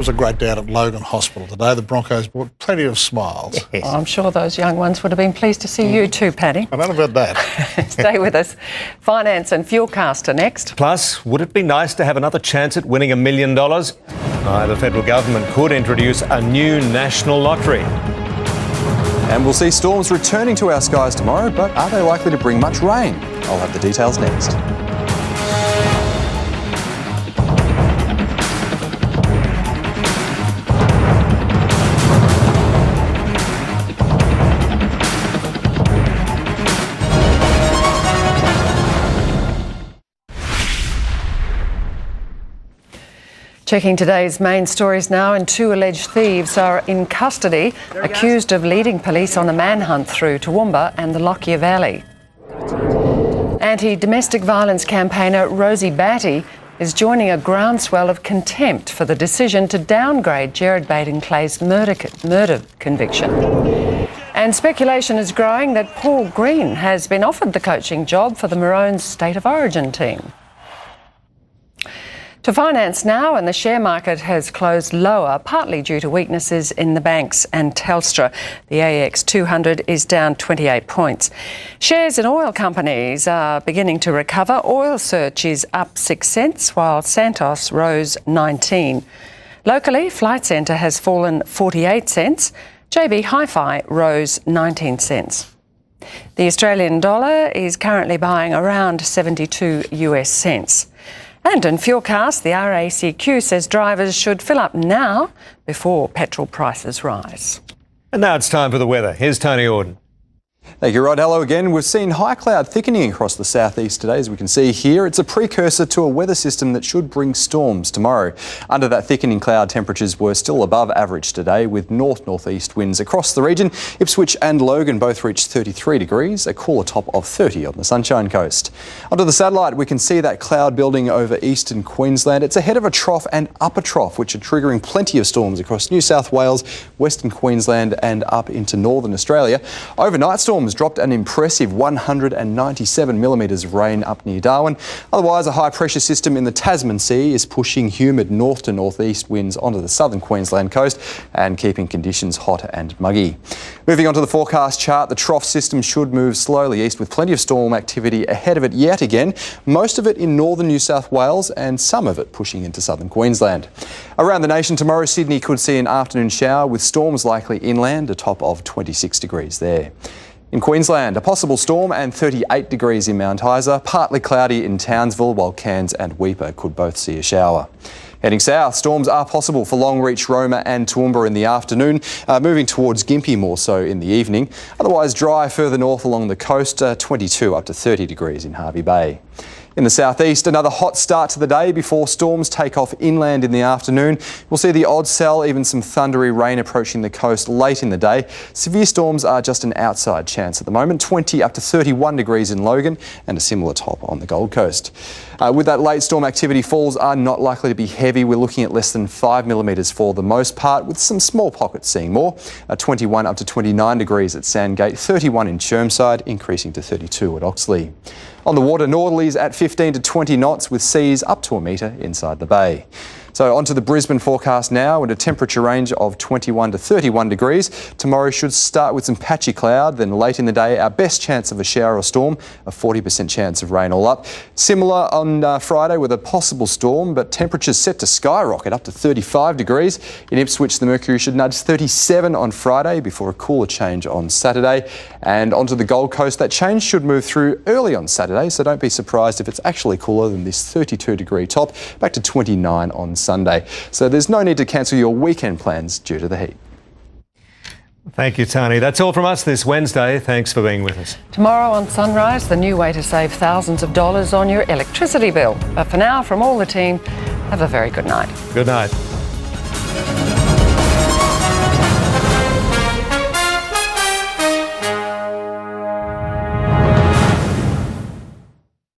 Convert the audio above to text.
It was a great day out at Logan Hospital today. The Broncos brought plenty of smiles. Yes. I'm sure those young ones would have been pleased to see you too, Paddy. I don't know about that. Stay with us. Finance and Fuelcast are next. Plus, would it be nice to have another chance at winning $1 million? The federal government could introduce a new national lottery. And we'll see storms returning to our skies tomorrow, but are they likely to bring much rain? I'll have the details next. Checking today's main stories now, and two alleged thieves are in custody, accused of leading police on a manhunt through Toowoomba and the Lockyer Valley. Anti-domestic violence campaigner Rosie Batty is joining a groundswell of contempt for the decision to downgrade Gerard Baden-Clay's murder conviction. And speculation is growing that Paul Green has been offered the coaching job for the Maroons' State of Origin team. To finance now, and the share market has closed lower, partly due to weaknesses in the banks and Telstra. The AX 200 is down 28 points. Shares in oil companies are beginning to recover. Oil Search is up 6 cents, while Santos rose 19. Locally, Flight Centre has fallen 48 cents. JB Hi-Fi rose 19 cents. The Australian dollar is currently buying around 72 US cents. And in Fuelcast, the RACQ says drivers should fill up now before petrol prices rise. And now it's time for the weather. Here's Tony Auden. Thank you, Rod. Hello again. We've seen high cloud thickening across the southeast today, as we can see here. It's a precursor to a weather system that should bring storms tomorrow. Under that thickening cloud, temperatures were still above average today, with north-northeast winds across the region. Ipswich and Logan both reached 33 degrees, a cooler top of 30 on the Sunshine Coast. Onto the satellite, we can see that cloud building over eastern Queensland. It's ahead of a trough and upper trough, which are triggering plenty of storms across New South Wales, western Queensland and up into northern Australia. Overnight storms dropped an impressive 197 millimetres of rain up near Darwin. Otherwise, a high pressure system in the Tasman Sea is pushing humid north to northeast winds onto the southern Queensland coast and keeping conditions hot and muggy. Moving on to the forecast chart, the trough system should move slowly east with plenty of storm activity ahead of it yet again, most of it in northern New South Wales and some of it pushing into southern Queensland. Around the nation tomorrow, Sydney could see an afternoon shower with storms likely inland, a top of 26 degrees there. In Queensland, a possible storm and 38 degrees in Mount Isa, partly cloudy in Townsville, while Cairns and Weipa could both see a shower. Heading south, storms are possible for Longreach, Roma and Toowoomba in the afternoon, moving towards Gympie more so in the evening. Otherwise dry further north along the coast, 22 up to 30 degrees in Hervey Bay. In the southeast, another hot start to the day before storms take off inland in the afternoon. We'll see the odd cell, even some thundery rain approaching the coast late in the day. Severe storms are just an outside chance at the moment, 20 up to 31 degrees in Logan and a similar top on the Gold Coast. With that late storm activity, falls are not likely to be heavy. We're looking at less than 5 millimetres for the most part, with some small pockets seeing more. 21 up to 29 degrees at Sandgate, 31 in Chermside, increasing to 32 at Oxley. On the water, northerlies at 15 to 20 knots with seas up to a metre inside the bay. So onto the Brisbane forecast now, and a temperature range of 21 to 31 degrees. Tomorrow should start with some patchy cloud, then late in the day our best chance of a shower or storm, a 40% chance of rain all up. Similar on Friday with a possible storm, but temperatures set to skyrocket up to 35 degrees. In Ipswich, the mercury should nudge 37 on Friday before a cooler change on Saturday. And onto the Gold Coast, that change should move through early on Saturday, so don't be surprised if it's actually cooler than this 32 degree top, back to 29 on Sunday. So there's no need to cancel your weekend plans due to the heat. Thank you, Tony. That's all from us this Wednesday. Thanks for being with us. Tomorrow on Sunrise, the new way to save thousands of dollars on your electricity bill. But for now, from all the team, have a very good night. Good night.